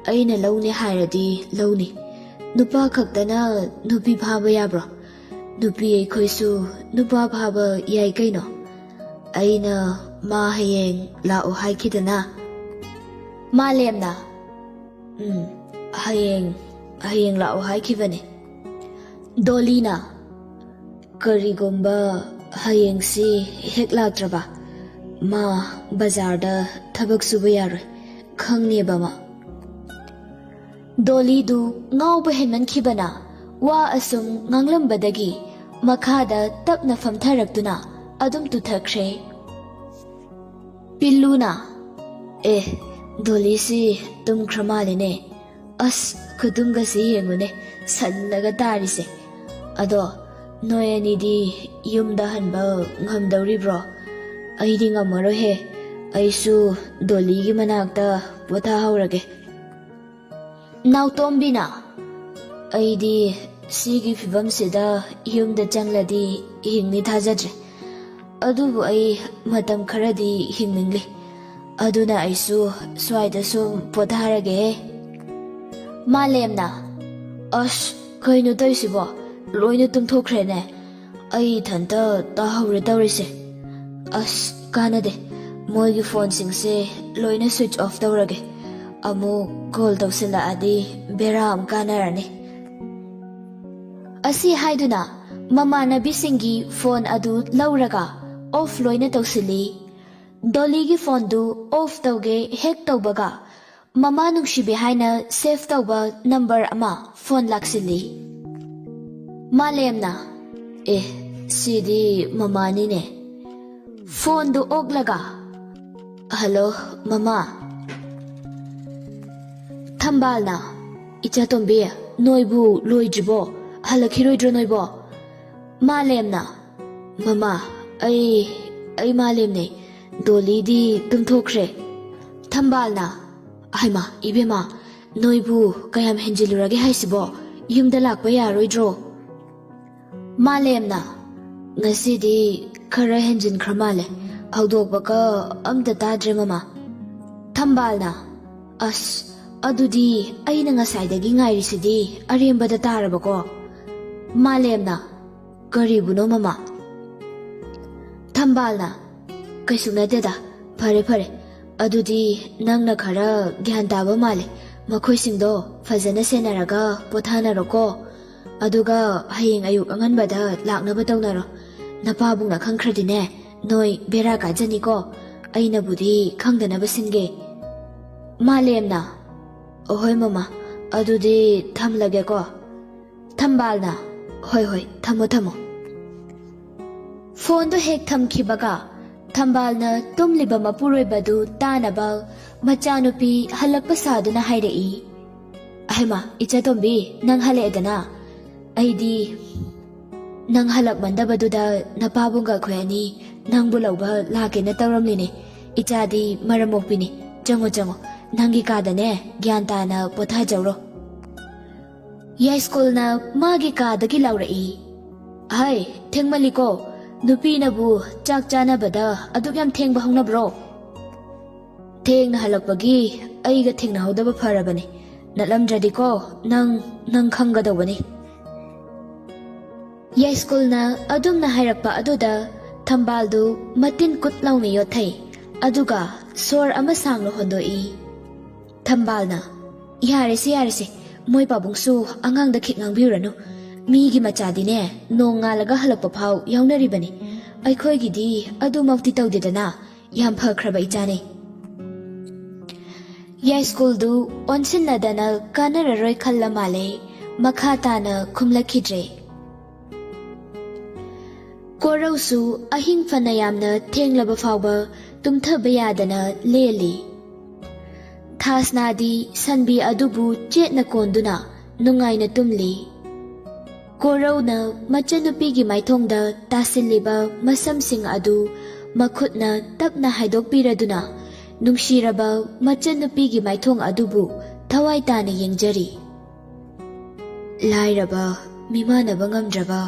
ꯑꯩꯅ ꯂꯧꯅꯤ ꯍꯥꯏꯔꯗꯤ ꯂꯧꯅꯤ ꯅꯨꯄꯥ ꯈꯛꯇꯅ ꯅꯨꯄꯤ ꯐꯥꯕ ꯌꯥꯕ꯭ꯔꯣ ꯅꯨꯄꯤ ꯑꯩꯈꯣꯏꯁꯨ ꯅꯨꯄꯥ ꯐꯥꯕ ꯌꯥꯏ ꯀꯩꯅꯣ ꯑꯩꯅ ꯃꯥ ꯍꯌꯦꯡ ꯂꯥꯛꯑꯣ ꯍꯥꯏꯈꯤꯗꯅ ꯃꯥꯂꯦꯝꯅ ꯍꯌꯦꯡ ꯂꯥꯛꯑꯣ ꯍꯥꯏꯈꯤꯕꯅꯦ ꯗꯣꯂꯤꯅ ꯀꯔꯤꯒꯨꯝꯕ ꯍꯌꯦꯡꯁꯤ ꯍꯦꯛ ꯂꯥꯛꯇ꯭ꯔꯕ ꯃꯥ ꯕꯖꯥꯔꯗ ꯊꯕꯛ ꯁꯨꯕ ꯌꯥꯔꯣꯏ ꯈꯪꯅꯦꯕ ꯃꯥ ꯗꯣꯂꯤꯗꯨ ꯉꯥꯎꯕ ꯍꯦꯟꯃꯟꯈꯤꯕꯅ ꯋꯥ ꯑꯁꯨꯝ ꯉꯥꯡꯂꯝꯕꯗꯒꯤ ꯃꯈꯥꯗ ꯇꯞꯅ ꯐꯝꯊꯔꯛꯇꯨꯅ ꯑꯗꯨꯝ ꯇꯨꯊꯈ꯭ꯔꯦ ꯄꯤꯜꯂꯨꯅ ꯗꯣꯂꯤꯁꯤ ꯇꯨꯝꯈ꯭ꯔ ꯃꯥꯜꯂꯦꯅꯦ ꯑꯁ ꯈꯨꯇꯨꯝꯒꯁꯤ ꯌꯦꯡꯉꯨꯅꯦ ꯁꯜꯂꯒ ꯇꯥꯔꯤꯁꯦ ꯑꯗꯣ ꯅꯣꯏ ꯑꯅꯤꯗꯤ ꯌꯨꯝꯗ ꯍꯟꯕ ꯉꯝꯗꯧꯔꯤꯕ꯭ꯔꯣ ꯑꯩꯗꯤ ꯉꯝꯃꯔꯣꯏꯍꯦ ꯑꯩꯁꯨ ꯗꯣꯂꯤꯒꯤ ꯃꯅꯥꯛꯇ ꯄꯣꯊꯥꯍꯧꯔꯒꯦ ꯅꯥꯎꯇꯣꯝꯕꯤꯅ ꯑꯩꯗꯤ ꯁꯤꯒꯤ ꯐꯤꯕꯝꯁꯤꯗ ꯌꯨꯝꯗ ꯆꯪꯂꯗꯤ ꯍꯤꯡꯅꯤ ꯊꯥꯖꯗ꯭ꯔꯦ ꯑꯗꯨꯕꯨ ꯑꯩ ꯃꯇꯝ ꯈꯔꯗꯤ ꯍꯤꯡꯅꯤꯡꯂꯤ ꯑꯗꯨꯅ ꯑꯩꯁꯨ ꯁ꯭ꯋꯥꯏꯗ ꯁꯨꯝ ꯄꯣꯊꯥꯔꯒꯦ ꯃꯥꯂꯦꯝꯅ ꯑꯁ ꯀꯩꯅꯣ ꯇꯧꯔꯤꯁꯤꯕꯣ ꯂꯣꯏꯅ ꯇꯨꯝꯊꯣꯛꯈ꯭ꯔꯦꯅꯦ ꯑꯩ ꯏꯊꯟꯇ ꯇꯥꯍꯧꯔꯦ ꯇꯧꯔꯤꯁꯦ ꯑꯁ ꯀꯥꯟꯅꯗꯦ ꯃꯣꯏꯒꯤ ꯐꯣꯟꯁꯤꯡꯁꯦ ꯂꯣꯏꯅ ꯁ꯭ꯋꯤꯆ ꯑꯣꯐ ꯇꯧꯔꯒꯦ ꯑꯃꯨꯛ ꯀꯣꯜ ꯇꯧꯁꯤꯜꯂꯛꯑꯗꯤ ꯕꯦꯔꯥ ꯑꯃ ꯀꯥꯟꯅꯔꯅꯤ ꯑꯁꯤ ꯍꯥꯏꯗꯨꯅ ꯃꯃꯥꯟꯅꯕꯤꯁꯤꯡꯒꯤ ꯐꯣꯟ ꯑꯗꯨ ꯂꯧꯔꯒ ꯑꯣꯐ ꯂꯣꯏꯅ ꯇꯧꯁꯤꯜꯂꯤ ꯗꯣꯂꯤꯒꯤ ꯐꯣꯟꯗꯨ ꯑꯣꯐ ꯇꯧꯒꯦ ꯍꯦꯛ ꯇꯧꯕꯒ ꯃꯃꯥ ꯅꯨꯡꯁꯤꯕꯤ ꯍꯥꯏꯅ ꯁꯦꯚ ꯇꯧꯕ ꯅꯝꯕꯔ ꯑꯃ ꯐꯣꯟ ꯂꯥꯛꯁꯤꯜꯂꯤ ꯃꯥꯂꯦꯝꯅ ꯁꯤꯗꯤ ꯃꯃꯥꯅꯤꯅꯦ ꯐꯣꯟꯗꯨ ꯑꯣꯛꯂꯒ ꯍꯜꯂꯣ ꯃꯃꯥ ꯊꯝꯕꯥꯜꯅ ꯏꯆꯥꯇꯣꯝꯕꯤ ꯅꯣꯏꯕꯨ ꯂꯣꯏꯗ꯭ꯔꯤꯕꯣ ꯍꯜꯂꯛꯈꯤꯔꯣꯏꯗ꯭ꯔꯣ ꯅꯣꯏꯕꯣ ꯃꯥꯂꯦꯝꯅ ꯃꯃꯥ ꯑꯩ ꯃꯥꯂꯦꯝꯅꯦ ꯗꯣꯂꯤꯗꯤ ꯇꯨꯝꯊꯣꯛꯈ꯭ꯔꯦ ꯊꯝꯕꯥꯜꯅ ꯍꯩꯃꯥ ꯏꯕꯦꯝꯃ ꯅꯣꯏꯕꯨ ꯀꯌꯥꯝ ꯍꯦꯟꯖꯤꯜꯂꯨꯔꯒꯦ ꯍꯥꯏꯁꯤꯕꯣ ꯌꯨꯝꯗ ꯂꯥꯛꯄ ꯌꯥꯔꯣꯏꯗ꯭ꯔꯣ ꯃꯥꯂꯦꯝꯅ ꯉꯁꯤꯗꯤ ꯈꯔ ꯍꯦꯟꯖꯤꯟꯈ꯭ꯔ ꯃꯥꯜꯂꯦ ꯍꯧꯗꯣꯛꯄꯒ ꯑꯝꯇ ꯇꯥꯗ꯭ꯔꯦ ꯃꯃꯥ ꯊꯝꯕꯥꯜꯅ ꯑꯁ ꯑꯗꯨꯗꯤ ꯑꯩꯅ ꯉꯁꯥꯏꯗꯒꯤ ꯉꯥꯏꯔꯤꯁꯤꯗꯤ ꯑꯔꯦꯝꯕꯗ ꯇꯥꯔꯕꯀꯣ ꯃꯥꯂꯦꯝꯅ ꯀꯔꯤꯕꯨꯅꯣ ꯃꯃꯥ ꯊꯝꯕꯥꯜꯅ ꯀꯩꯁꯨ ꯅꯠꯇꯦꯗ ꯐꯔꯦ ꯑꯗꯨꯗꯤ ꯅꯪꯅ ꯈꯔ ꯒ꯭ꯌꯥꯟ ꯇꯥꯕ ꯃꯥꯜꯂꯦ ꯃꯈꯣꯏꯁꯤꯡꯗꯣ ꯐꯖꯅ ꯁꯦꯟꯅꯔꯒ ꯄꯣꯊꯥꯅꯔꯣꯀꯣ ꯑꯗꯨꯒ ꯍꯌꯦꯡ ꯑꯌꯨꯛ ꯑꯉꯟꯕꯗ ꯂꯥꯛꯅꯕ ꯇꯧꯅꯔꯣ ꯅꯄꯥꯕꯨꯡꯅ ꯈꯪꯈ꯭ꯔꯗꯤꯅꯦ ꯅꯣꯏ ꯕꯦꯔꯥ ꯀꯥꯖꯅꯤꯀꯣ ꯑꯩꯅꯕꯨꯗꯤ ꯈꯪꯗꯅꯕ ꯁꯤꯟꯒꯦ ꯃꯥꯂꯦꯝꯅ ꯑꯍꯣꯏ ꯃꯃꯥ ꯑꯗꯨꯗꯤ ꯊꯝꯂꯒꯦꯀꯣ ꯊꯝꯕꯥꯜꯅ ꯍꯣꯏ ꯊꯝꯃꯣ ꯐꯣꯟꯗꯣ ꯍꯦꯛ ꯊꯝꯈꯤꯕꯒ ꯊꯝꯕꯥꯜꯅ ꯇꯨꯝꯂꯤꯕ ꯃꯄꯨꯔꯣꯏꯕꯗꯨ ꯇꯥꯅꯕ ꯃꯆꯥꯅꯨꯄꯤ ꯍꯜꯂꯛꯄ ꯁꯥꯗꯨꯅ ꯍꯥꯏꯔꯛꯏ ꯍꯩꯃꯥ ꯏꯆꯥꯇꯣꯝꯕꯤ ꯅꯪ ꯍꯜꯂꯛꯑꯦꯗꯅ ꯑꯩꯗꯤ ꯅꯪ ꯍꯜꯂꯛꯃꯟꯗꯕꯗꯨꯗ ꯅꯄꯥꯕꯨꯡꯒ ꯑꯩꯈꯣꯏ ꯑꯅꯤ ꯅꯪꯕꯨ ꯂꯧꯕ ꯂꯥꯛꯀꯦꯅ ꯇꯧꯔꯝꯂꯤꯅꯦ ꯏꯆꯥꯗꯤ ꯃꯔꯝ ꯃꯣꯛꯄꯤꯅꯤ ꯆꯪꯉꯣ ꯅꯪꯒꯤ ꯀꯥꯗꯅꯦ ꯒ꯭ꯌꯥꯟ ꯇꯥꯅ ꯄꯣꯊꯥꯖꯧꯔꯣ ꯌꯥꯏꯁ꯭ꯀꯨꯜꯅ ꯃꯥꯒꯤ ꯀꯥꯗꯒꯤ ꯂꯥꯎꯔꯛꯏ ꯍꯩ ꯊꯦꯡꯃꯜꯂꯤꯀꯣ ꯅꯨꯄꯤꯅꯕꯨ ꯆꯥꯛ ꯆꯥꯅꯕꯗ ꯑꯗꯨꯛ ꯌꯥꯝ ꯊꯦꯡꯕ ꯍꯧꯅꯕ꯭ꯔꯣ ꯊꯦꯡꯅ ꯍꯜꯂꯛꯄꯒꯤ ꯑꯩꯒ ꯊꯦꯡꯅꯍꯧꯗꯕ ꯐꯔꯕꯅꯤ ꯅꯠꯂꯝꯗ꯭ꯔꯗꯤꯀꯣ ꯅꯪ ꯈꯪꯒꯗꯧꯕꯅꯤ ꯌꯥꯏꯁ꯭ꯀꯨꯜꯅ ꯑꯗꯨꯝꯅ ꯍꯥꯏꯔꯛꯄ ꯑꯗꯨꯗ ꯊꯝꯕꯥꯜꯗꯨ ꯃꯇꯤꯟ ꯀꯨꯠ ꯂꯥꯎꯅ ꯌꯣꯠꯊꯩ ꯑꯗꯨꯒ ꯁꯣꯔ ꯑꯃ ꯁꯥꯡꯅ ꯍꯣꯟꯗꯣꯛꯏ ꯊꯝꯕꯥꯜꯅ ꯌꯥꯔꯦꯁꯦ ꯃꯣꯏ ꯄꯥꯕꯨꯡꯁꯨ ꯑꯉꯥꯡꯗ ꯈꯤꯠ ꯉꯥꯡꯕꯤꯔꯨꯔꯅꯨ ꯃꯤꯒꯤ ꯃꯆꯥꯗꯤꯅꯦ ꯅꯣꯡ ꯉꯥꯜꯂꯒ ꯍꯜꯂꯛꯄ ꯐꯥꯎ ꯌꯥꯎꯅꯔꯤꯕꯅꯤ ꯑꯩꯈꯣꯏꯒꯤꯗꯤ ꯑꯗꯨꯃꯛꯇꯤ ꯇꯧꯗꯦꯗꯅ ꯌꯥꯝ ꯐꯈ꯭ꯔꯕ ꯏꯆꯥꯅꯤ ꯌꯥꯏꯁ꯭ꯀꯨꯜꯗꯨ ꯑꯣꯟꯁꯤꯟꯅꯗꯅ ꯀꯥꯟꯅꯔꯔꯣꯏ ꯈꯜꯂ ꯃꯥꯜꯂꯦ ꯃꯈꯥ ꯇꯥꯅ ꯈꯨꯝꯂꯛꯈꯤꯗ꯭ꯔꯦ ꯀꯣꯔꯧꯁꯨ ꯑꯍꯤꯡ ꯐꯅ ꯌꯥꯝꯅ ꯊꯦꯡꯂꯕ ꯐꯥꯎꯕ ꯇꯨꯝꯊꯕ ꯌꯥꯗꯅ ꯂꯦꯜꯂꯤ ꯊꯥꯁꯅꯥꯗꯤ ꯁꯟꯕꯤ ꯑꯗꯨꯕꯨ ꯆꯦꯠꯅ ꯀꯣꯟꯗꯨꯅ ꯅꯨꯡꯉꯥꯏꯅ ꯇꯨꯝꯂꯤ ꯀꯣꯔꯧꯅ ꯃꯆꯟꯅꯨꯄꯤꯒꯤ ꯃꯥꯏꯊꯣꯡꯗ ꯇꯥꯁꯤꯜꯂꯤꯕ ꯃꯁꯝꯁꯤꯡ ꯑꯗꯨ ꯃꯈꯨꯠꯅ ꯇꯞꯅ ꯍꯥꯏꯗꯣꯛꯄꯤꯔꯗꯨꯅ ꯅꯨꯡꯁꯤꯔꯕ ꯃꯆꯟꯅꯨꯄꯤꯒꯤ ꯃꯥꯏꯊꯣꯡ ꯑꯗꯨꯕꯨ ꯊꯋꯥꯏ ꯇꯥꯅ ꯌꯦꯡꯖꯔꯤ ꯂꯥꯏꯔꯕ ꯃꯤꯃꯥꯟꯅꯕ ꯉꯝꯗ꯭ꯔꯕ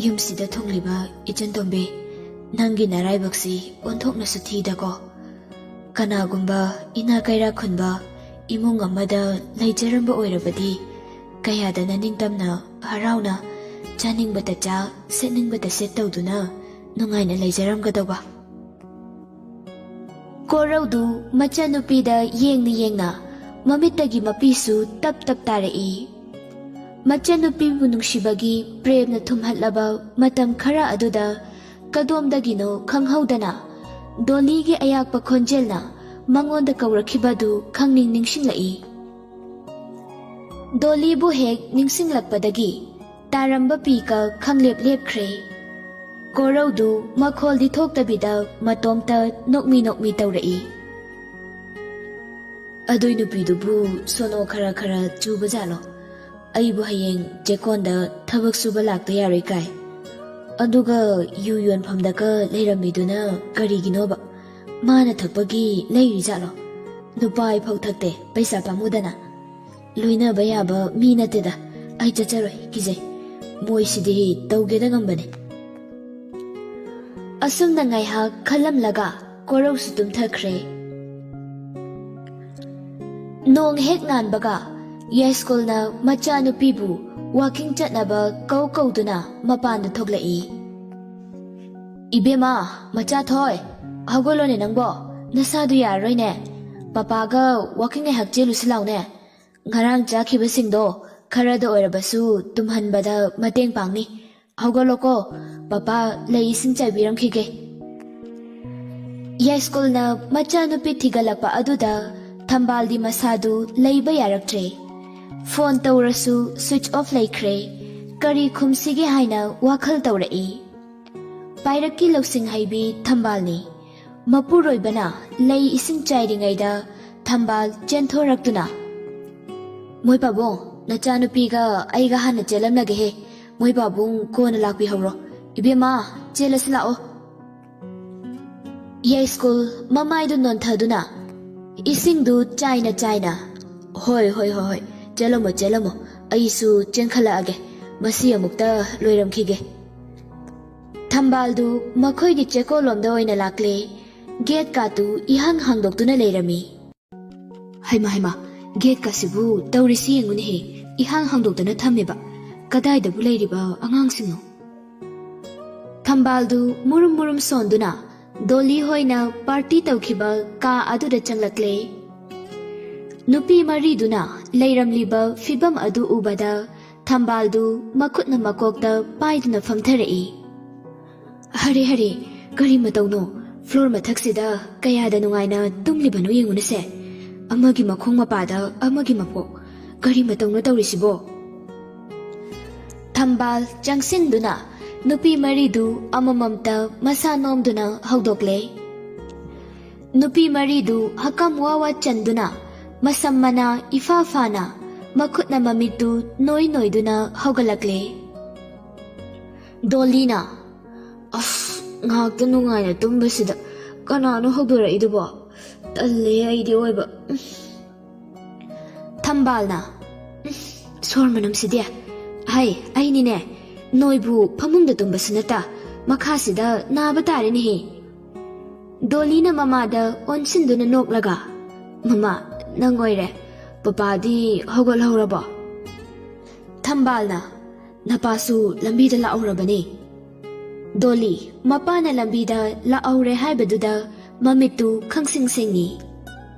ꯌꯨꯝꯁꯤꯗ ꯊꯨꯡꯂꯤꯕ ꯏꯆꯟꯇꯣꯝꯕꯤ ꯅꯪꯒꯤ ꯅꯔꯥꯏꯕꯛꯁꯤ ꯑꯣꯟꯊꯣꯛꯅꯁꯨ ꯊꯤꯗꯀꯣ ꯀꯅꯥꯒꯨꯝꯕ ꯏꯅꯥ ꯀꯩꯔꯥꯛ ꯈꯨꯟꯕ ꯏꯃꯨꯡ ꯑꯃꯗ ꯂꯩꯖꯔꯝꯕ ꯑꯣꯏꯔꯕꯗꯤ ꯀꯌꯥꯗꯅ ꯅꯤꯡꯇꯝꯅ ꯍꯔꯥꯎꯅ ꯆꯥꯅꯤꯡꯕꯇ ꯆꯥ ꯁꯦꯠꯅꯤꯡꯕꯇ ꯁꯦꯠ ꯇꯧꯗꯨꯅ ꯅꯨꯡꯉꯥꯏꯅ ꯂꯩꯖꯔꯝꯒꯗꯧꯕ꯫ ꯀꯣꯔꯧꯗꯨ ꯃꯆꯥꯅꯨꯄꯤꯗ ꯌꯦꯡꯅ ꯌꯦꯡꯅ ꯃꯃꯤꯠꯇꯒꯤ ꯃꯄꯤꯁꯨ ꯇꯞ ꯇꯞ ꯇꯥꯔꯛꯏ꯫ ꯃꯆꯥꯅꯨꯄꯤꯕꯨ ꯅꯨꯡꯁꯤꯕꯒꯤ ꯄ꯭ꯔꯦꯝꯅ ꯊꯨꯝꯍꯠꯂꯕ ꯃꯇꯝ ꯈꯔ ꯑꯗꯨꯗ ꯀꯗꯣꯝꯗꯒꯤꯅꯣ ꯈꯪꯍꯧꯗꯅ ꯗꯣꯂꯤꯒꯤ ꯑꯌꯥꯛꯄ ꯈꯣꯟꯖꯦꯜꯅ ꯃꯉꯣꯟꯗ ꯀꯧꯔꯛꯈꯤꯕꯗꯨ ꯈꯪꯅꯤꯡ ꯅꯤꯡꯁꯤꯡꯂꯛꯏ꯫ ꯗꯣꯂꯤꯕꯨ ꯍꯦꯛ ꯅꯤꯡꯁꯤꯡꯂꯛꯄꯗꯒꯤ ꯇꯥꯔꯝꯕ ꯄꯤꯀ ꯈꯪꯂꯦꯞ ꯂꯦꯞꯈ꯭ꯔꯦ꯫ ꯀꯣꯔꯧꯗꯨ ꯃꯈꯣꯜꯗꯤ ꯊꯣꯛꯇꯕꯤꯗ ꯃꯇꯣꯝꯇ ꯅꯣꯛꯃꯤ ꯅꯣꯛꯃꯤ ꯇꯧꯔꯛꯏ꯫ ꯑꯗꯨꯏ ꯅꯨꯄꯤꯗꯨꯕꯨ ꯁꯣꯅꯣ ꯈꯔ ꯈꯔ ꯆꯨꯕꯖꯥꯠꯂꯣ? ꯑꯩꯕꯨ ꯍꯌꯦꯡ ꯆꯦꯛꯀꯣꯟꯗ ꯊꯕꯛ ꯁꯨꯕ ꯂꯥꯛꯇ ꯌꯥꯔꯣꯏ ꯀꯥꯏ꯫ ꯑꯗꯨꯒ ꯌꯨ ꯌꯣꯟꯐꯝꯗꯒ ꯂꯩꯔꯝꯃꯤꯗꯨꯅ ꯀꯔꯤꯒꯤꯅꯣꯕ? ꯃꯥꯅ ꯊꯛꯄꯒꯤ ꯂꯩꯔꯤꯖꯥꯠꯂꯣ? ꯅꯨꯄꯥ ꯑꯩꯐꯥꯎ ꯊꯛꯇꯦ ꯄꯩꯁꯥ ꯄꯥꯝꯃꯨꯗꯅ꯫ ꯂꯣꯏꯅꯕ ꯌꯥꯕ ꯃꯤ ꯅꯠꯇꯦꯗ, ꯑꯩ ꯆꯠꯆꯔꯣꯏ, ꯀꯤꯖꯩ꯫ ꯃꯣꯏꯁꯤꯗꯤ ꯇꯧꯒꯦꯗ ꯉꯝꯕꯅꯤ꯫ ꯑꯁꯨꯝꯅ ꯉꯥꯏꯍꯥꯛ ꯈꯜꯂꯝꯂꯒ ꯀꯣꯔꯧꯁꯨ ꯇꯨꯝꯊꯈ꯭ꯔꯦ꯫ ꯅꯣꯡ ꯍꯦꯛ ꯉꯥꯟꯕꯒ ꯌꯥꯏꯁ꯭ꯀꯨꯜꯅ ꯃꯆꯥꯅꯨꯄꯤꯕꯨ ꯋꯥꯀꯤꯡ ꯆꯠꯅꯕ ꯀꯧ ꯀꯧꯗꯨꯅ ꯃꯄꯥꯟꯗ ꯊꯣꯛꯂꯛꯏ꯫ "ꯏꯕꯦꯝꯃ, ꯃꯆꯥꯊꯣꯏ, ꯍꯧꯒꯠꯂꯣꯅꯦ ꯅꯪꯕꯣ, ꯅꯁꯥꯗꯨ ꯌꯥꯔꯔꯣꯏꯅꯦ꯫ ꯄꯄꯥꯒ ꯋꯥꯀꯤꯡ ꯉꯥꯏꯍꯥꯛ ꯆꯦꯜꯂꯨꯁꯤ ꯂꯥꯎꯅꯦ꯫ ꯉꯔꯥꯡ ꯆꯥꯈꯤꯕꯁꯤꯡꯗꯣ ꯈꯔꯗ ꯑꯣꯏꯔꯕꯁꯨ ꯇꯨꯝꯍꯟꯕꯗ ꯃꯇꯦꯡ ꯄꯥꯡꯅꯤ꯫ ꯍꯧꯒꯠꯂꯣꯀꯣ, ꯄꯄꯥ ꯂꯩ ꯏꯁꯤꯡ ꯆꯥꯏꯕꯤꯔꯝꯈꯤꯒꯦ"꯫ ꯌꯥꯏꯁ꯭ꯀꯨꯜꯅ ꯃꯆꯥꯅꯨꯄꯤ ꯊꯤꯒꯠꯂꯛꯄ ꯑꯗꯨꯗ ꯊꯝꯕꯥꯜꯗꯤ ꯃꯁꯥꯗꯨ ꯂꯩꯕ ꯌꯥꯔꯛꯇ꯭ꯔꯦ꯫ ꯐꯣꯟ ꯇꯧꯔꯁꯨ ꯁ꯭ꯋꯤꯆ ꯑꯣꯐ ꯂꯩꯈ꯭ꯔꯦ꯫ ꯀꯔꯤ ꯈꯨꯝꯁꯤꯒꯦ ꯍꯥꯏꯅ ꯋꯥꯈꯜ ꯇꯧꯔꯛꯏ꯫ ꯄꯥꯏꯔꯛꯀꯤ ꯂꯧꯁꯤꯡ ꯍꯩꯕꯤ ꯊꯝꯕꯥꯜꯅꯤ꯫ ꯃꯄꯨꯔꯣꯏꯕꯅ ꯂꯩ ꯏꯁꯤꯡ ꯆꯥꯏꯔꯤꯉꯩꯗ ꯊꯝꯕꯥꯜ ꯆꯦꯟꯊꯣꯔꯛꯇꯨꯅ, "ꯃꯣꯏ ꯄꯥꯕꯨꯡ, ꯅꯆꯥꯅꯨꯄꯤꯒ ꯑꯩꯒ ꯍꯥꯟꯅ ꯆꯦꯜꯂꯝꯂꯒꯦꯍꯦ꯫ ꯃꯣꯏ ꯄꯥꯕꯨꯡ ꯀꯣꯟꯅ ꯂꯥꯛꯄꯤꯍꯧꯔꯣ꯫ ꯏꯕꯦꯝꯃ, ꯆꯦꯜꯂꯁꯤ ꯂꯥꯛꯑꯣ"꯫ ꯌꯥꯏꯁ꯭ꯀꯨꯜ ꯃꯃꯥꯏꯗꯨ ꯅꯣꯟꯊꯗꯨꯅ ꯏꯁꯤꯡꯗꯨ ꯆꯥꯏꯅ ꯆꯥꯏꯅ, "ꯍꯣꯏ ꯍꯣꯏ ꯍꯣꯏ ꯍꯣꯏ, ꯆꯦꯜꯂꯝꯃꯣ ꯆꯦꯜꯂꯝꯃꯣ, ꯑꯩꯁꯨ ꯆꯦꯟꯈꯠꯂꯛꯑꯒꯦ, ꯃꯁꯤ ꯑꯃꯨꯛꯇ ꯂꯣꯏꯔꯝꯈꯤꯒꯦ"꯫ ꯊꯝꯕꯥꯜꯗꯨ ꯃꯈꯣꯏꯒꯤ ꯆꯦꯛꯀꯣꯟꯂꯣꯝꯗ ꯑꯣꯏꯅ ꯂꯥꯛꯂꯦ꯫ ꯒꯦꯠꯀꯥꯇꯨ ꯏꯍꯥꯡ ꯍꯥꯡꯗꯣꯛꯇꯨꯅ ꯂꯩꯔꯝꯃꯤ꯫ ꯍꯩꯃꯥ ꯍꯩꯃꯥ, ꯒꯦꯠꯀꯥꯁꯤꯕꯨ ꯇꯧꯔꯤꯁꯤ ꯌꯦꯡꯉꯨꯅꯦꯍꯦ, ꯏꯍꯥꯡ ꯍꯥꯡꯗꯣꯛꯇꯨꯅ ꯊꯝꯃꯦꯕ꯫ ꯀꯗꯥꯏꯗꯕꯨ ꯂꯩꯔꯤꯕ ꯑꯉꯥꯡꯁꯤꯡꯅꯣ? ꯊꯝꯕꯥꯜꯗꯨ ꯃꯨꯔꯨꯝ ꯃꯨꯔꯨꯝ ꯁꯣꯟꯗꯨꯅ ꯗꯣꯂꯤ ꯍꯣꯏꯅ ꯄꯥꯔꯇꯤ ꯇꯧꯈꯤꯕ ꯀꯥ ꯑꯗꯨꯗ ꯆꯪꯂꯛꯂꯦ꯫ ꯅꯨꯄꯤ ꯃꯔꯤꯗꯨꯅ ꯂꯩꯔꯝꯂꯤꯕ ꯐꯤꯚꯝ ꯑꯗꯨ ꯎꯕꯗ ꯊꯝꯕꯥꯜꯗꯨ ꯃꯈꯨꯠꯅ ꯃꯀꯣꯛꯇ ꯄꯥꯏꯗꯨꯅ ꯐꯝꯊꯔꯛꯏ꯫ "ꯍꯔꯦ ꯍꯔꯦ, ꯀꯔꯤ ꯃꯇꯧꯅꯣ? ꯐ꯭ꯂꯣꯔ ꯃꯊꯛꯁꯤꯗ ꯀꯌꯥꯗ ꯅꯨꯡꯉꯥꯏꯅ ꯇꯨꯝꯂꯤꯕꯅꯣ ꯌꯦꯡꯉꯨꯅꯁꯦ꯫ ꯑꯃꯒꯤ ꯃꯈꯣꯡ ꯃꯄꯥꯗ ꯑꯃꯒꯤ ꯃꯄꯣꯛ, ꯀꯔꯤ ꯃꯇꯧꯅꯣ ꯇꯧꯔꯤꯁꯤꯕꯣ"꯫ ꯊꯝꯕꯥꯜ ꯆꯪꯁꯤꯟꯗꯨꯅ ꯅꯨꯄꯤ ꯃꯔꯤꯗꯨ ꯑꯃꯃꯝꯇ ꯃꯁꯥ ꯅꯣꯝꯗꯨꯅ ꯍꯧꯗꯣꯛꯂꯦ꯫ ꯅꯨꯄꯤ ꯃꯔꯤꯗꯨ ꯍꯀꯝ ꯋꯥ ꯋꯥ ꯆꯟꯗꯨꯅ ꯃꯁꯝ ꯃꯅꯥ ꯏꯐꯥ ꯐꯥꯅ ꯃꯈꯨꯠꯅ ꯃꯃꯤꯠꯇꯨ ꯅꯣꯏ ꯅꯣꯏꯗꯨꯅ ꯍꯧꯒꯠꯂꯛꯂꯦ꯫ ꯗꯣꯂꯤꯅ, "ꯑꯁ, ꯉꯥꯏꯍꯥꯛꯇ ꯅꯨꯡꯉꯥꯏꯅ ꯇꯨꯝꯕꯁꯤꯗ ꯀꯅꯥꯅꯣ ꯍꯧꯗꯣꯔꯛꯏꯗꯨꯕꯣ? ꯇꯜꯂꯦ ꯑꯩꯗꯤ ꯑꯣꯏꯕ". ꯊꯝꯕꯥꯜꯅ, "ꯁꯣꯔ ꯃꯅꯝꯁꯤꯗꯤ, ꯍꯩ ꯑꯩꯅꯤꯅꯦ, ꯅꯣꯏꯕꯨ ꯐꯃꯨꯡꯗ ꯇꯨꯝꯕꯁꯨ ꯅꯠꯇ ꯃꯈꯥꯁꯤꯗ ꯅꯥꯕ ꯇꯥꯔꯦꯅꯦꯍꯦ". ꯗꯣꯂꯤꯅ ꯃꯃꯥꯗ ꯑꯣꯟꯁꯤꯟꯗꯨꯅ ꯅꯣꯛꯂꯒ, "ꯃꯃꯥ, ꯅꯪ ꯑꯣꯏꯔꯦ, ꯄꯄꯥꯗꯤ ꯍꯧꯒꯠꯍꯧꯔꯕꯣ"꯫ ꯊꯝꯕꯥꯜꯅ, "ꯅꯄꯥꯁꯨ ꯂꯝꯕꯤꯗ ꯂꯥꯛꯍꯧꯔꯕꯅꯤ". ꯗꯣꯂꯤ ꯃꯄꯥꯅ ꯂꯝꯕꯤꯗ ꯂꯥꯛꯍꯧꯔꯦ ꯍꯥꯏꯕꯗꯨꯗ ꯃꯃꯤꯠꯇꯨ ꯈꯪꯁꯤꯡ ꯁꯤꯡꯉꯤ꯫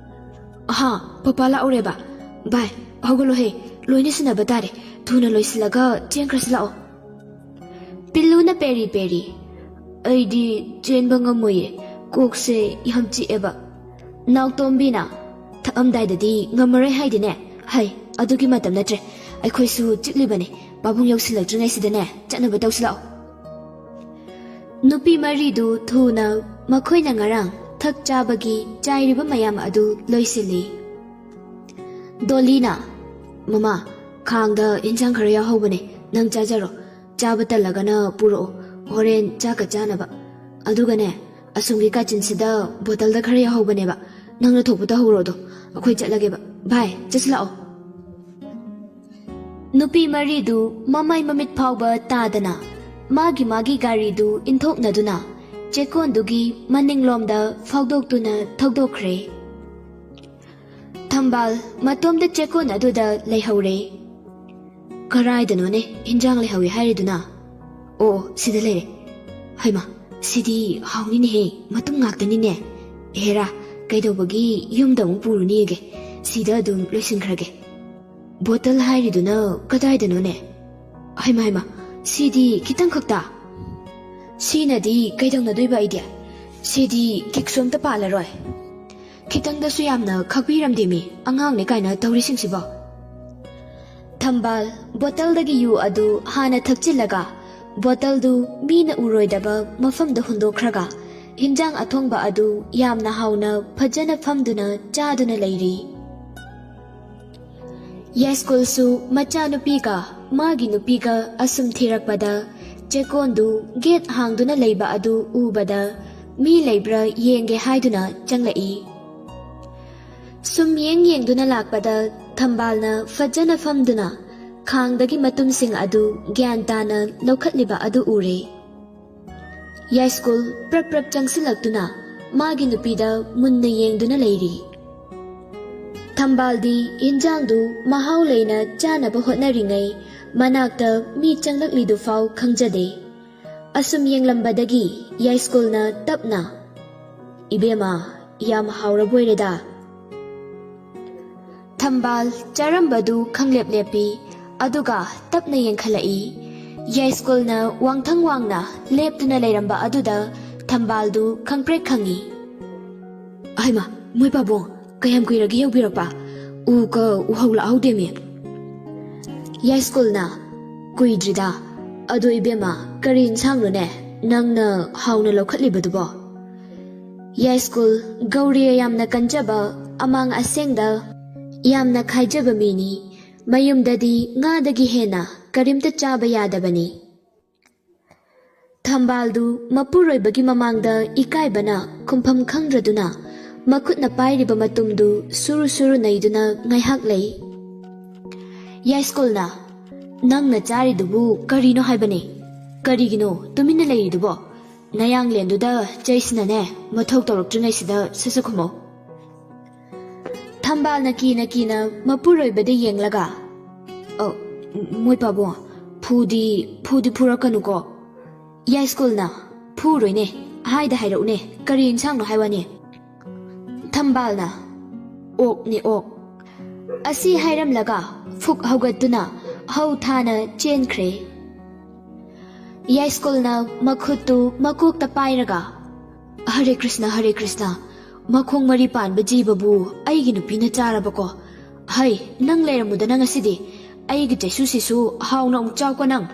"ꯑꯍꯥ, ꯄꯄꯥ ꯂꯥꯛꯍꯧꯔꯦꯕ? ꯚꯥꯏ, ꯍꯧꯒꯠꯂꯣꯍꯦ, ꯂꯣꯏꯅ ꯁꯤꯟꯅꯕ ꯇꯥꯔꯦ, ꯊꯨꯅ ꯂꯣꯏꯁꯤꯜꯂꯒ ꯆꯦꯟꯈ꯭ꯔꯁꯤ ꯂꯥꯛꯑꯣ". ꯄꯤꯜꯂꯨꯅ ꯄꯦꯔꯤ ꯄꯦꯔꯤ, "ꯑꯩꯗꯤ ꯆꯦꯟꯕ ꯉꯝꯃꯣꯏꯌꯦ, ꯀꯣꯛꯁꯦ ꯌꯥꯝ ꯆꯤꯛꯑꯦꯕ". ꯅꯥꯎꯇꯣꯝꯕꯤꯅ, "ꯊꯛꯑꯝꯗꯥꯏꯗꯗꯤ ꯉꯝꯃꯔꯣꯏ ꯍꯥꯏꯗꯤꯅꯦ, ꯍꯩ ꯑꯗꯨꯒꯤ ꯃꯇꯝ ꯅꯠꯇ꯭ꯔꯦ, ꯑꯩꯈꯣꯏꯁꯨ ꯆꯤꯛꯂꯤꯕꯅꯤ, ꯄꯥꯕꯨꯡ ꯌꯧꯁꯤꯜꯂꯛꯇ꯭ꯔꯤꯉꯩꯁꯤꯗꯅꯦ ꯆꯠꯅꯕ ꯇꯧꯁꯤ ꯂꯥꯛꯑꯣ". ꯅꯨꯄꯤ ꯃꯔꯤꯗꯨ ꯊꯨꯅ ꯃꯈꯣꯏꯅ ꯉꯔꯥꯡ ꯊꯛ ꯆꯥꯕꯒꯤ ꯆꯥꯏꯔꯤꯕ ꯃꯌꯥꯝ ꯑꯗꯨ ꯂꯣꯏꯁꯤꯜꯂꯤ꯫ ꯗꯣꯂꯤꯅ, "ꯃꯃꯥ, ꯈꯥꯡꯗ ꯏꯟꯁꯥꯡ ꯈꯔ ꯌꯥꯎꯍꯧꯕꯅꯦ, ꯅꯪ ꯆꯥꯖꯔꯣ, ꯆꯥꯕ ꯇꯜꯂꯒꯅ ꯄꯨꯔꯛꯑꯣ, ꯍꯣꯔꯦꯟ ꯆꯥꯛꯀ ꯆꯥꯅꯕ꯫ ꯑꯗꯨꯒꯅꯦ, ꯑꯁꯣꯝꯒꯤ ꯀꯥꯆꯤꯟꯁꯤꯗ ꯕꯣꯇꯜꯗ ꯈꯔ ꯌꯥꯎꯍꯧꯕꯅꯦꯕ, ꯅꯪꯅ ꯊꯣꯛꯄ ꯇꯧꯍꯧꯔꯣꯗꯣ, ꯑꯩꯈꯣꯏ ꯆꯠꯂꯒꯦꯕ, ꯚꯥꯏ ꯆꯠꯁꯤ ꯂꯥꯛꯑꯣ". ꯅꯨꯄꯤ ꯃꯔꯤꯗꯨ ꯃꯃꯥꯏ ꯃꯃꯤꯠ ꯐꯥꯎꯕ ꯇꯥꯗꯅ ꯃꯥꯒꯤ ꯃꯥꯒꯤ ꯒꯥꯔꯤꯗꯨ ꯏꯟꯊꯣꯛꯅꯗꯨꯅ ꯆꯦꯛꯀꯣꯟꯗꯨꯒꯤ ꯃꯅꯤꯡꯂꯣꯝꯗ ꯐꯥꯎꯗꯣꯛꯇꯨꯅ ꯊꯧꯗꯣꯛꯈ꯭ꯔꯦ꯫ ꯊꯝꯕꯥꯜ ꯃꯇꯣꯝꯗ ꯆꯦꯛꯀꯣꯟ ꯑꯗꯨꯗ ꯂꯩꯍꯧꯔꯦ꯫ ꯀꯔꯥꯏꯗꯅꯣꯅꯦ ꯏꯟꯖꯥꯡ ꯂꯩꯍꯧꯏ ꯍꯥꯏꯔꯤꯗꯨꯅ? ꯑꯣ ꯁꯤꯗ ꯂꯩꯔꯦ꯫ ꯍꯩꯃꯥ ꯁꯤꯗꯤ ꯍꯥꯎꯅꯤꯅꯦꯍꯦ, ꯃꯇꯨꯝ ꯉꯥꯛꯇꯅꯤꯅꯦ꯫ ꯍꯦꯔꯥ ꯀꯩꯗꯧꯕꯒꯤ ꯌꯨꯝꯗ ꯑꯃꯨꯛ ꯄꯨꯔꯨꯅꯤꯒꯦ, ꯁꯤꯗ ꯑꯗꯨꯝ ꯂꯣꯏꯁꯤꯟꯈ꯭ꯔꯒꯦ꯫ ꯕꯣꯇꯜ ꯍꯥꯏꯔꯤꯗꯨꯅ ꯀꯗꯥꯏꯗꯅꯣꯅꯦ? ꯍꯩꯃꯥ ꯁꯤꯗꯤ ꯈꯤꯇꯪ ꯈꯛꯇ꯫ ꯁꯤꯅꯗꯤ ꯀꯩꯗꯧꯅꯗꯣꯏꯕ ꯑꯩꯗꯤ? ꯁꯤꯗꯤ ꯀꯤꯛꯁꯨ ꯑꯝꯇ ꯄꯥꯜꯂꯔꯣꯏ꯫ ꯈꯤꯇꯪꯗꯁꯨ ꯌꯥꯝꯅ ꯈꯥꯛꯄꯤꯔꯝꯗꯦꯃꯤ, ꯑꯉꯥꯡꯅꯦ ꯀꯥꯏꯅ ꯇꯧꯔꯤꯁꯤꯡꯁꯤꯕꯣ꯫ ꯊꯝꯕꯥꯜ ꯕꯣꯇꯜꯗꯒꯤ ꯌꯨ ꯑꯗꯨ ꯍꯥꯟꯅ ꯊꯛꯆꯤꯜꯂꯒ ꯕꯣꯇꯜꯗꯨ ꯃꯤꯅ ꯎꯔꯣꯏꯗꯕ ꯃꯐꯝꯗ ꯍꯨꯟꯗꯣꯛꯈ꯭ꯔꯒ ꯍꯤꯟꯖꯥꯡ ꯑꯊꯣꯡꯕ ꯑꯗꯨ ꯌꯥꯝꯅ ꯍꯥꯎꯅ ꯐꯖꯅ ꯐꯝꯗꯨꯅ ꯆꯥꯗꯨꯅ ꯂꯩꯔꯤ꯫ ꯌꯥꯏꯁ꯭ꯀꯨꯜꯁꯨ ꯃꯆꯥꯅꯨꯄꯤꯒ ꯃꯥꯒꯤ ꯅꯨꯄꯤꯒ ꯑꯁꯨꯝ ꯊꯤꯔꯛꯄꯗ ꯆꯦꯛꯀꯣꯟꯗꯨ ꯒꯦꯠ ꯍꯥꯡꯗꯨꯅ ꯂꯩꯕ ꯑꯗꯨ ꯎꯕꯗ ꯃꯤ ꯂꯩꯕ꯭ꯔꯥ ꯌꯦꯡꯒꯦ ꯍꯥꯏꯗꯨꯅ ꯆꯪꯂꯛꯏ꯫ ꯁꯨꯝ ꯌꯦꯡꯗꯨꯅ ꯂꯥꯛꯄꯗ ꯊꯝꯕꯥꯜꯅ ꯐꯖꯅ ꯐꯝꯗꯨꯅ ꯈꯥꯡꯗꯒꯤ ꯃꯇꯨꯝꯁꯤꯡ ꯑꯗꯨ ꯒ꯭ꯌꯥꯟ ꯇꯥꯅ ꯂꯧꯈꯠꯂꯤꯕ ꯑꯗꯨ ꯎꯔꯦ꯫ ꯌꯥꯏꯁ꯭ꯀꯨꯜ ꯄ꯭ꯔꯞ ꯆꯪꯁꯤꯜꯂꯛꯇꯨꯅ ꯃꯥꯒꯤ ꯅꯨꯄꯤꯗ ꯃꯨꯟꯅ ꯌꯦꯡꯗꯨꯅ ꯂꯩꯔꯤ꯫ ꯊꯝꯕꯥꯜꯗꯤ ꯏꯟꯖꯥꯡꯗꯨ ꯃꯍꯥꯎ ꯂꯩꯅ ꯆꯥꯅꯕ ꯍꯣꯠꯅꯔꯤꯉꯩ ꯃꯅꯥꯛꯇ ꯃꯤ ꯆꯪꯂꯛꯂꯤꯗꯨꯐꯥꯎ ꯈꯪꯖꯗꯦ꯫ ꯑꯁꯨꯝ ꯌꯦꯡꯂꯝꯕꯗꯒꯤ ꯌꯥꯏꯁ꯭ꯀꯨꯜꯅ ꯇꯞꯅ, "ꯏꯕꯦꯝꯃ ꯌꯥꯝ ꯍꯥꯎꯔꯕꯣꯏꯔꯦꯗ." ꯊꯝꯕꯥꯜ ꯆꯥꯔꯝꯕꯗꯨ ꯈꯪꯂꯦꯞ ꯂꯦꯞꯄꯤ, ꯑꯗꯨꯒ ꯇꯞꯅ ꯌꯦꯡꯈꯠꯂꯛꯏ꯫ ꯌꯥꯏꯁ꯭ꯀꯨꯜꯅ ꯋꯥꯡꯊꯪ ꯋꯥꯡꯅ ꯂꯦꯞꯇꯨꯅ ꯂꯩꯔꯝꯕ ꯑꯗꯨꯗ ꯊꯝꯕꯥꯜꯗꯨ ꯈꯪꯄ꯭ꯔꯦꯛ ꯈꯪꯏ꯫ ꯍꯩꯃꯥ ꯃꯣꯏ ꯄꯥꯕꯨꯡ, ꯀꯌꯥꯝ ꯀꯨꯏꯔꯒꯦ ꯌꯧꯕꯤꯔꯛꯄ? ꯎꯒ ꯎꯍꯧ ꯂꯥꯛꯍꯧꯗꯦꯃꯤ꯫ ꯌꯥꯏꯁ꯭ꯀꯨꯜꯅ, "ꯀꯨꯏꯗ꯭ꯔꯤꯗ꯫ ꯑꯗꯣ ꯏꯕꯦꯝꯃ ꯀꯔꯤ ꯏꯟꯁꯥꯡꯅꯣꯅꯦ ꯅꯪꯅ ꯍꯥꯎꯅ ꯂꯧꯈꯠꯂꯤꯕꯗꯨꯕꯣ?" ꯌꯥꯏꯁ꯭ꯀꯨꯜ ꯒꯧꯔꯤꯌꯥ ꯌꯥꯝꯅ ꯀꯟꯖꯕ, ꯑꯃꯥꯡ ꯑꯁꯦꯡꯗ ꯌꯥꯝꯅ ꯈꯥꯏꯖꯕ ꯃꯤꯅꯤ꯫ ꯃꯌꯨꯝꯗꯗꯤ ꯉꯥꯗꯒꯤ ꯍꯦꯟꯅ ꯀꯔꯤꯝꯇ ꯆꯥꯕ ꯌꯥꯗꯕꯅꯤ꯫ ꯊꯝꯕꯥꯜꯗꯨ ꯃꯄꯨꯔꯣꯏꯕꯒꯤ ꯃꯃꯥꯡꯗ ꯏꯀꯥꯏꯕꯅ ꯈꯨꯝꯐꯝ ꯈꯪꯗ꯭ꯔꯗꯨꯅ ꯃꯈꯨꯠꯅ ꯄꯥꯏꯔꯤꯕ ꯃꯇꯨꯝꯗꯨ ꯁꯨꯔꯨ ꯁꯨꯔꯨ ꯅꯩꯗꯨꯅ ꯉꯥꯏꯍꯥꯛ ꯂꯩ꯫ ꯌꯥꯏꯁ꯭ꯀꯨꯜꯅ, "ꯅꯪꯅ ꯆꯥꯔꯤꯗꯨꯕꯨ ꯀꯔꯤꯅꯣ ꯍꯥꯏꯕꯅꯤ? ꯀꯔꯤꯒꯤꯅꯣ ꯇꯨꯃꯤꯟꯅ ꯂꯩꯔꯤꯗꯨꯕꯣ? ꯅꯌꯥꯡꯂꯦꯟꯗꯨꯗ ꯆꯩꯁꯤꯅꯅꯦ ꯃꯊꯧ ꯇꯧꯔꯛꯇ꯭ꯔꯤꯉꯩꯁꯤꯗ ꯁꯠ ꯈꯨꯝꯃꯣ." ꯊꯝꯕꯥꯜꯅ ꯀꯤꯅ ꯃꯄꯨꯔꯣꯏꯕꯗ ꯌꯦꯡꯂꯒ, "ꯃꯣꯏ ꯄꯥꯕꯨꯡ, ꯐꯨꯗꯤ ꯐꯨꯔꯛꯀꯅꯨꯀꯣ." ꯌꯥꯏꯁ꯭ꯀꯨꯜꯅ, "ꯐꯨꯔꯣꯏꯅꯦ, ꯍꯥꯏꯔꯛꯎꯅꯦ, ꯀꯔꯤ ꯏꯟꯁꯥꯡꯅꯣ ꯍꯥꯏꯋꯥꯅꯤ?" ꯊꯝꯕꯥꯜꯅ, "ꯑꯣꯛꯅꯤ ꯑꯣꯛ." ꯑꯁꯤ ꯍꯥꯏꯔꯝꯂꯒ ꯐꯨꯛ ꯍꯧꯒꯠꯇꯨꯅ ꯍꯧ ꯊꯥꯅ ꯆꯦꯟꯈ꯭ꯔꯦ꯫ ꯌꯥꯏꯁ꯭ꯀꯨꯜꯅ ꯃꯈꯨꯠꯇꯨ ꯃꯀꯣꯛꯇ ꯄꯥꯏꯔꯒ, "ꯍꯔꯦ ꯀ꯭ꯔꯤꯁꯅ, ꯃꯈꯣꯡ ꯃꯔꯤ ꯄꯥꯟꯕ ꯖꯤꯕꯕꯨ ꯑꯩꯒꯤ ꯅꯨꯄꯤꯅ ꯆꯥꯔꯕꯀꯣ? ꯍꯩ ꯅꯪ ꯂꯩꯔꯝꯃꯨꯗꯅ ꯉꯁꯤꯗꯤ, ꯑꯩꯒꯤ ꯆꯩꯁꯨꯁꯤꯁꯨ ꯍꯥꯎꯅ ꯑꯃꯨꯛ ꯆꯥꯎꯀꯣ ꯅꯪ."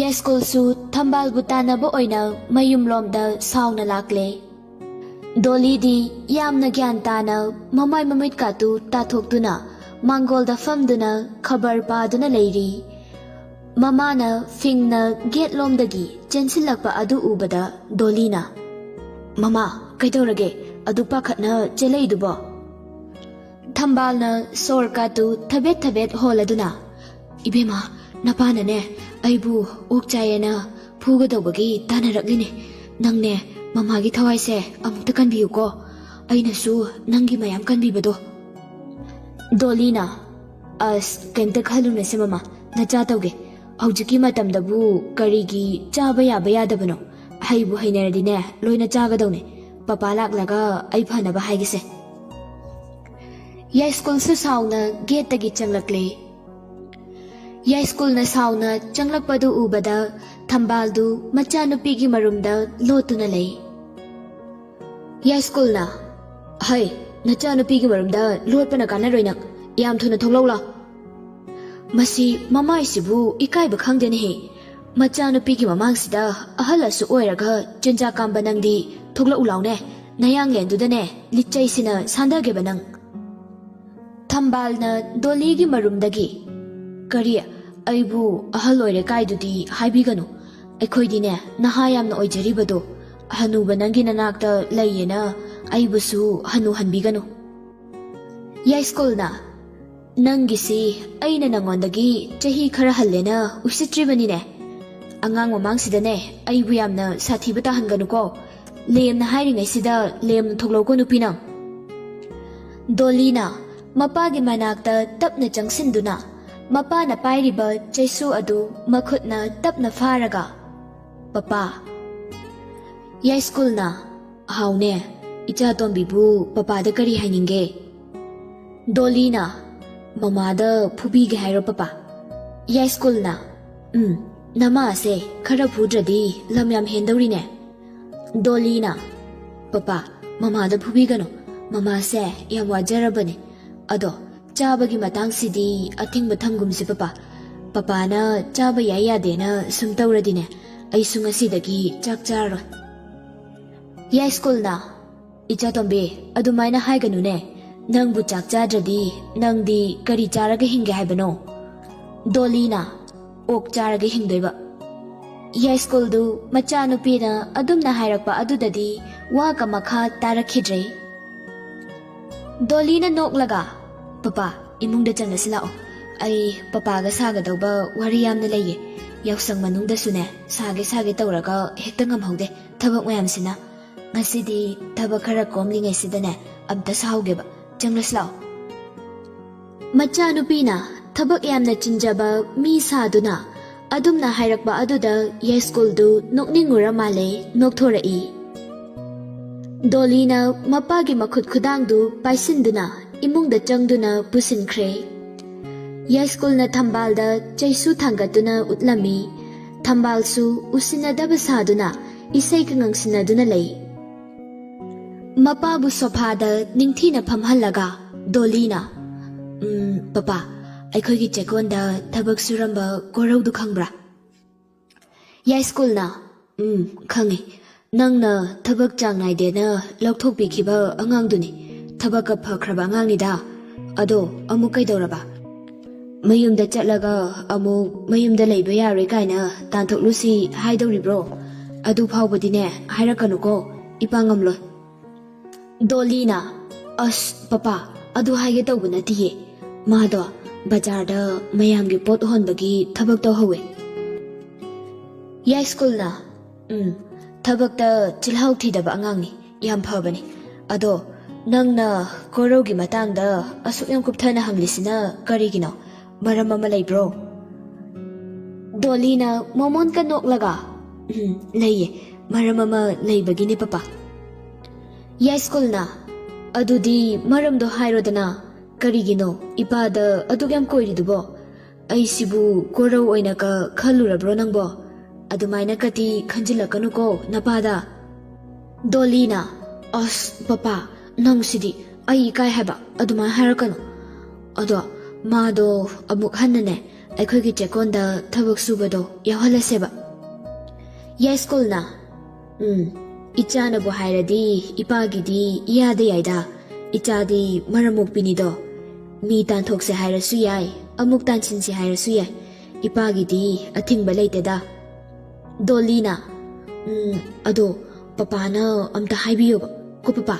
ꯌꯥꯏꯁ꯭ꯀꯨꯜꯁꯨ ꯊꯝꯕꯥꯜꯕꯨ ꯇꯥꯟꯅꯕ ꯑꯣꯏꯅ ꯃꯌꯨꯝꯂꯣꯝꯗ ꯁꯥꯎꯅ ꯂꯥꯛꯂꯦ꯫ ꯗꯣꯂꯤꯗꯤ ꯌꯥꯝꯅ ꯒ꯭ꯌꯥꯟ ꯇꯥꯅ ꯃꯃꯥꯏ ꯃꯃꯤꯠꯀꯥꯇꯨ ꯇꯥꯊꯣꯛꯇꯨꯅ ꯃꯥꯡꯒꯣꯜꯗ ꯐꯝꯗꯨꯅ ꯈꯕꯔ ꯄꯥꯗꯨꯅ ꯂꯩꯔꯤ꯫ ꯃꯃꯥꯅ ꯐꯤꯡꯅ ꯒꯦꯠꯂꯣꯝꯗꯒꯤ ꯆꯦꯟꯁꯤꯜꯂꯛꯄ ꯑꯗꯨ ꯎꯕꯗ ꯗꯣꯂꯤꯅ, "ꯃꯃꯥ ꯀꯩꯗꯧꯔꯒꯦ ꯑꯗꯨꯛ ꯄꯥꯈꯠꯅ ꯆꯦꯜꯂꯛꯏꯗꯨꯕꯣ?" ꯊꯝꯕꯥꯜꯅ ꯁꯣꯔꯀꯥꯇꯨ ꯊꯕꯦꯠ ꯍꯣꯜꯂꯗꯨꯅ, "ꯏꯕꯦꯝꯃ ꯅꯄꯥꯅꯅꯦ ꯑꯩꯕꯨ ꯑꯣꯛ ꯆꯥꯏꯌꯦꯅ ꯐꯨꯒꯗꯧꯕꯒꯤ ꯇꯥꯟꯅꯔꯛꯂꯤꯅꯦ꯫ ꯅꯪꯅꯦ ꯃꯃꯥꯒꯤ ꯊꯋꯥꯏꯁꯦ ꯑꯃꯨꯛꯇ ꯀꯟꯕꯤꯌꯨꯀꯣ, ꯑꯩꯅꯁꯨ ꯅꯪꯒꯤ ꯃꯌꯥꯝ ꯀꯟꯕꯤꯕꯗꯣ." ꯗꯣꯂꯤꯅ, "ꯑꯁ ꯀꯩꯝꯇ ꯈꯜꯂꯨꯅꯨꯁꯦ ꯃꯃꯥ, ꯅꯆꯥ ꯇꯧꯒꯦ꯫ ꯍꯧꯖꯤꯛꯀꯤ ꯃꯇꯝꯗꯕꯨ ꯀꯔꯤꯒꯤ ꯆꯥꯕ ꯌꯥꯕ ꯌꯥꯗꯕꯅꯣ? ꯍꯩꯕꯨ ꯍꯩꯅꯔꯗꯤꯅꯦ ꯂꯣꯏꯅ ꯆꯥꯒꯗꯧꯅꯦ꯫ ꯄꯄꯥ ꯂꯥꯛꯂꯒ ꯑꯩ ꯐꯅꯕ ꯍꯥꯏꯒꯦꯁꯦ." ꯌꯥꯏꯁ꯭ꯀꯨꯜꯁꯨ ꯁꯥꯎꯅ ꯒꯦꯠꯇꯒꯤ ꯆꯪꯂꯛꯂꯦ꯫ ꯌꯥꯏꯁ꯭ꯀꯨꯜꯅ ꯁꯥꯎꯅ ꯆꯪꯂꯛꯄꯗꯨ ꯎꯕꯗ ꯊꯝꯕꯥꯜꯗꯨ ꯃꯆꯥꯅꯨꯄꯤꯒꯤ ꯃꯔꯨꯝꯗ ꯂꯣꯠꯇꯨꯅ ꯂꯩ꯫ ꯌꯥꯏꯁ꯭ꯀꯨꯜꯅ, "ꯍꯩ ꯅꯆꯥꯅꯨꯄꯤꯒꯤ ꯃꯔꯨꯝꯗ ꯂꯣꯠꯄꯅ ꯀꯥꯟꯅꯔꯣꯏ, ꯅꯪ ꯌꯥꯝ ꯊꯨꯅ ꯊꯣꯛꯂꯛꯎ ꯂꯥꯎ." ꯃꯁꯤ ꯃꯃꯥꯏꯁꯤꯕꯨ ꯏꯀꯥꯏꯕ ꯈꯪꯗꯦꯅꯦꯍꯦ꯫ ꯃꯆꯥꯅꯨꯄꯤꯒꯤ ꯃꯃꯥꯡꯁꯤꯗ ꯑꯍꯜꯂꯁꯨ ꯑꯣꯏꯔꯒ ꯆꯤꯟꯖꯥꯛ ꯀꯥꯝꯕ ꯅꯪꯗꯤ ꯊꯣꯛꯂꯛꯎ ꯂꯥꯎꯅꯦ, ꯅꯌꯥꯡꯂꯦꯟꯗꯨꯗꯅꯦ ꯂꯤꯠꯆꯩꯁꯤꯅ ꯁꯥꯟꯗꯒꯦꯕ ꯅꯪ꯫ ꯊꯝꯕꯥꯜꯅ ꯗꯣꯂꯤꯒꯤ ꯃꯔꯨꯝꯗꯒꯤ, "ꯀꯔꯤ ꯑꯩꯕꯨ ꯑꯍꯜ ꯑꯣꯏꯔꯦ ꯀꯥꯏꯗꯨꯗꯤ ꯍꯥꯏꯕꯤꯒꯅꯨ꯫ ꯑꯩꯈꯣꯏꯗꯤꯅꯦ ꯅꯍꯥ ꯌꯥꯝꯅ ꯑꯣꯏꯖꯔꯤꯕꯗꯣ, ꯍꯅꯨꯕ ꯅꯪꯒꯤ ꯅꯅꯥꯛꯇ ꯂꯩꯌꯦꯅ ꯑꯩꯕꯨꯁꯨ ꯍꯅꯨꯍꯟꯕꯤꯒꯅꯨ." ꯌꯥꯏꯁ꯭ꯀꯨꯜꯅ, "ꯅꯪꯒꯤꯁꯤ ꯑꯩꯅ ꯅꯉꯣꯟꯗꯒꯤ ꯆꯍꯤ ꯈꯔ ꯍꯜꯂꯦꯅ ꯎꯁꯤꯠꯇ꯭ꯔꯤꯕꯅꯤꯅꯦ꯫ ꯑꯉꯥꯡ ꯃꯃꯥꯡꯁꯤꯗꯅꯦ ꯑꯩꯕꯨ ꯌꯥꯝꯅ ꯁꯥꯊꯤꯕ ꯇꯥꯍꯟꯒꯅꯨꯀꯣ꯫ ꯂꯦꯝꯅ ꯍꯥꯏꯔꯤꯉꯩꯁꯤꯗ ꯂꯦꯝꯅ ꯊꯣꯛꯂꯛꯎꯀꯣ ꯅꯨꯄꯤ ꯅꯪ." ꯗꯣꯂꯤꯅ ꯃꯄꯥꯒꯤ ꯃꯅꯥꯛꯇ ꯇꯞꯅ ꯆꯪꯁꯤꯟꯗꯨꯅ ꯃꯄꯥꯅ ꯄꯥꯏꯔꯤꯕ ꯆꯩꯁꯨ ꯑꯗꯨ ꯃꯈꯨꯠꯅ ꯇꯞꯅ ꯐꯥꯔꯒ, "ꯄꯄꯥ." ꯌꯥꯏꯁ꯭ꯀꯨꯜꯅ, "ꯍꯥꯎꯅꯦ, ꯏꯆꯥꯇꯣꯝꯕꯤꯕꯨ ꯄꯄꯥꯗ ꯀꯔꯤ ꯍꯥꯏꯅꯤꯡꯒꯦ?" ꯗꯣꯂꯤꯅ, "ꯃꯃꯥꯗ ꯐꯨꯕꯤꯒꯦ ꯍꯥꯏꯔꯣ ꯄꯄꯥ?" ꯌꯥꯏꯁ꯭ꯀꯨꯜꯅ, "ꯅꯃꯥꯁꯦ ꯈꯔ ꯐꯨꯗ꯭ꯔꯗꯤ ꯂꯝ ꯌꯥꯝ ꯍꯦꯟꯗꯧꯔꯤꯅꯦ." ꯗꯣꯂꯤꯅ, "ꯄꯄꯥ, ꯃꯃꯥꯗ ꯐꯨꯕꯤꯒꯅꯨ. ꯃꯃꯥꯁꯦ ꯌꯥꯝ ꯋꯥꯖꯔꯕꯅꯦ. ꯑꯗꯣ ꯆꯥꯕꯒꯤ ꯃꯇꯥꯡꯁꯤꯗꯤ ꯑꯊꯤꯡꯕ ꯊꯝꯒꯨꯝꯁꯤ ꯄꯄꯥ. ꯄꯄꯥꯅ ꯆꯥꯕ ꯌꯥꯏ ꯌꯥꯗꯦꯅ ꯁꯨꯝ ꯇꯧꯔꯗꯤꯅꯦ, ꯑꯩꯁꯨ ꯉꯁꯤꯗꯒꯤ ꯆꯥꯛ ꯆꯥꯔꯔꯣꯏ." ꯌꯥꯏꯁ꯭ꯀꯨꯜꯅ, "ꯏꯆꯥꯇꯣꯝꯕꯤ, ꯑꯗꯨꯃꯥꯏꯅ ꯍꯥꯏꯒꯅꯨꯅꯦ. ꯅꯪꯕꯨ ꯆꯥꯛ ꯆꯥꯗ꯭ꯔꯗꯤ ꯅꯪꯗꯤ ꯀꯔꯤ ꯆꯥꯔꯒ ꯍꯤꯡꯒꯦ ꯍꯥꯏꯕꯅꯣ?" ꯗꯣꯂꯤꯅ, "ꯑꯣꯛ ꯆꯥꯔꯒ ꯍꯤꯡꯗꯣꯏꯕ." ꯌꯥꯏꯁ꯭ꯀꯨꯜꯗꯨ ꯃꯆꯥꯅꯨꯄꯤꯅ ꯑꯗꯨꯝꯅ ꯍꯥꯏꯔꯛꯄ ꯑꯗꯨꯗꯗꯤ ꯋꯥꯒ ꯃꯈꯥ ꯇꯥꯔꯛꯈꯤꯗ꯭ꯔꯦ꯫ ꯗꯣꯂꯤꯅ ꯅꯣꯛꯂꯒ, "ꯄꯄꯥ, ꯏꯃꯨꯡꯗ ꯆꯪꯂꯁꯤ ꯂꯥꯛꯑꯣ. ꯑꯩ ꯄꯄꯥꯒ ꯁꯥꯒꯗꯧꯕ ꯋꯥꯔꯤ ꯌꯥꯝꯅ ꯂꯩꯌꯦ. ꯌꯥꯎꯁꯪ ꯃꯅꯨꯡꯗꯁꯨꯅꯦ ꯁꯥꯒꯦ ꯇꯧꯔꯒ ꯍꯦꯛꯇ ꯉꯝꯍꯧꯗꯦ ꯊꯕꯛ ꯃꯌꯥꯝꯁꯤꯅ. ꯉꯁꯤꯗꯤ ꯊꯕꯛ ꯈꯔ ꯀꯣꯝꯂꯤꯉꯩꯁꯤꯗꯅꯦ ꯑꯝꯇ ꯁꯥꯍꯧꯒꯦꯕ. ꯆꯪꯂꯁꯤ ꯂꯥꯛꯑꯣ." ꯃꯆꯥꯅꯨꯄꯤꯅ ꯊꯕꯛ ꯌꯥꯝꯅ ꯆꯤꯟꯖꯕ ꯃꯤ ꯁꯥꯗꯨꯅ ꯑꯗꯨꯝꯅ ꯍꯥꯏꯔꯛꯄ ꯑꯗꯨꯗ ꯌꯥꯏꯁ꯭ꯀꯨꯜꯗꯨ ꯅꯣꯛꯅꯤꯡꯉꯨꯔ ꯃꯥꯜꯂꯦ ꯅꯣꯛꯊꯣꯔꯛꯏ꯫ ꯗꯣꯂꯤꯅ ꯃꯄꯥꯒꯤ ꯃꯈꯨꯠ ꯈꯨꯗꯥꯡꯗꯨ ꯄꯥꯏꯁꯤꯟꯗꯨꯅ ꯏꯃꯨꯡꯗ ꯆꯪꯗꯨꯅ ꯄꯨꯁꯤꯟꯈ꯭ꯔꯦ꯫ ꯌꯥꯏꯁ꯭ꯀꯨꯜꯅ ꯊꯝꯕꯥꯜꯗ ꯆꯩꯁꯨ ꯊꯥꯡꯒꯠꯇꯨꯅ ꯎꯠꯂꯝꯃꯤ꯫ ꯊꯝꯕꯥꯜꯁꯨ ꯎꯁꯤꯟꯅꯗꯕ ꯁꯥꯗꯨꯅ ꯏꯁꯩꯒ ꯉꯪꯁꯤꯟꯅꯗꯨꯅ ꯂꯩ꯫ ꯃꯄꯥꯕꯨ ꯁꯣꯐꯥꯗ ꯅꯤꯡꯊꯤꯅ ꯐꯝꯍꯜꯂꯒ ꯗꯣꯂꯤꯅ, "ꯄꯄꯥ, ꯑꯩꯈꯣꯏꯒꯤ ꯆꯦꯛꯀꯣꯟꯗ ꯊꯕꯛ ꯁꯨꯔꯝꯕ ꯀꯣꯔꯧꯗꯨ ꯈꯪꯕ꯭ꯔꯥ?" ꯌꯥꯏꯁ꯭ꯀꯨꯜꯅ, "ꯈꯪꯉꯤ. ꯅꯪꯅ ꯊꯕꯛ ꯆꯥꯡ ナꯏꯗꯦꯅ ꯂꯧꯊꯣꯛꯄꯤꯈꯤꯕ ꯑꯉꯥꯡꯗꯨꯅꯤ. ꯊꯕꯛꯀ ꯐꯈ꯭ꯔꯕ ꯑꯉꯥꯡꯅꯤꯗ. ꯑꯗꯣ ꯑꯃꯨꯛ ꯀꯩꯗꯧꯔꯕ? ꯃꯌꯨꯝꯗ ꯆꯠꯂꯒ ꯑꯃꯨꯛ ꯃꯌꯨꯝꯗ ꯂꯩꯕ ꯌꯥꯔꯣꯏ ꯀꯥꯏꯅ ꯇꯥꯟꯊꯣꯛꯂꯨꯁꯤ ꯍꯥꯏꯗꯧꯔꯤꯕ꯭ꯔꯣ? ꯑꯗꯨ ꯐꯥꯎꯕꯗꯤꯅꯦ ꯍꯥꯏꯔꯛꯀꯅꯨꯀꯣ, ꯏꯄꯥ ꯉꯝꯂꯣꯏ." ꯗꯣꯂꯤꯅ, "ꯑꯁ ꯄꯄꯥ, ꯑꯗꯨ ꯍꯥꯏꯒꯦ ꯇꯧꯕ ꯅꯠꯇꯤꯌꯦ. ꯃꯥꯗꯣ ꯕꯖꯥꯔꯗ ꯃꯌꯥꯝꯒꯤ ꯄꯣꯠ ꯍꯣꯟꯕꯒꯤ ꯊꯕꯛ ꯇꯧꯍꯧꯋꯦ." ꯌꯥꯏꯁ꯭ꯀꯨꯜꯅ, "ꯊꯕꯛꯇ ꯆꯤꯜꯍꯥꯎ ꯊꯤꯗꯕ ꯑꯉꯥꯡꯅꯤ. ꯌꯥꯝ ꯐꯕꯅꯤ. ꯑꯗꯣ ꯅꯪꯅ ꯀꯣꯔꯧꯒꯤ ꯃꯇꯥꯡꯗ ꯑꯁꯨꯛ ꯌꯥꯝ ꯀꯨꯞꯊꯅ ꯍꯪꯂꯤꯁꯤꯅ ꯀꯔꯤꯒꯤꯅꯣ? ꯃꯔꯝ ꯑꯃ ꯂꯩꯕ꯭ꯔꯣ?" ꯗꯣꯂꯤꯅ ꯃꯣꯃꯣꯟꯀ ꯅꯣꯛꯂꯒ, "ꯂꯩꯌꯦ. ꯃꯔꯝ ꯑꯃ ꯂꯩꯕꯒꯤꯅꯦ ꯄꯄꯥ." ꯌꯥꯏꯁ꯭ꯀꯨꯜꯅ, "ꯑꯗꯨꯗꯤ ꯃꯔꯝꯗꯣ ꯍꯥꯏꯔꯣꯗꯅ. ꯀꯔꯤꯒꯤꯅꯣ ꯏꯄꯥꯗ ꯑꯗꯨꯛ ꯌꯥꯝ ꯀꯣꯏꯔꯤꯗꯨꯕꯣ? ꯑꯩꯁꯤꯕꯨ ꯀꯣꯔꯧ ꯑꯣꯏꯅꯒ ꯈꯜꯂꯨꯔꯕ꯭ꯔꯣ ꯅꯪꯕꯣ? ꯑꯗꯨꯃꯥꯏꯅꯀꯗꯤ ꯈꯟꯖꯤꯜꯂꯛꯀꯅꯨꯀꯣ ꯅꯄꯥꯗ." ꯗꯣꯂꯤꯅ, "ꯑꯁ ꯄꯄꯥ, ꯅꯪꯁꯤꯗꯤ ꯑꯩ ꯏꯀꯥꯏ ꯍꯥꯏꯕ. ꯑꯗꯨꯃꯥꯏꯅ ꯍꯥꯏꯔꯛꯀꯅꯨ. ꯑꯗꯣ ꯃꯥꯗꯣ ꯑꯃꯨꯛ ꯍꯟꯅꯅꯦ ꯑꯩꯈꯣꯏꯒꯤ ꯆꯦꯛꯀꯣꯟꯗ ꯊꯕꯛ ꯁꯨꯕꯗꯣ ꯌꯥꯎꯍꯜꯂꯁꯦꯕ." ꯌꯥꯏꯁ꯭ꯀꯨꯜꯅ, "ꯏꯆꯥꯅꯕꯨ ꯍꯥꯏꯔꯗꯤ ꯏꯄꯥꯒꯤꯗꯤ ꯏꯌꯥꯗ ꯌꯥꯏꯗ. ꯏꯆꯥꯗꯤ ꯃꯔꯝ ꯃꯣꯛꯄꯤꯅꯤꯗꯣ. ꯃꯤ ꯇꯥꯟꯊꯣꯛꯁꯦ ꯍꯥꯏꯔꯁꯨ ꯌꯥꯏ, ꯑꯃꯨꯛ ꯇꯥꯟꯁꯤꯟꯁꯦ ꯍꯥꯏꯔꯁꯨ ꯌꯥꯏ. ꯏꯄꯥꯒꯤꯗꯤ ꯑꯊꯤꯡꯕ ꯂꯩꯇꯦꯗ." ꯗꯣꯂꯤꯅ, "ꯑꯗꯣ ꯄꯄꯥꯅ ꯑꯝꯇ ꯍꯥꯏꯕꯤꯌꯣꯕ ꯀꯣ ꯄꯄꯥ."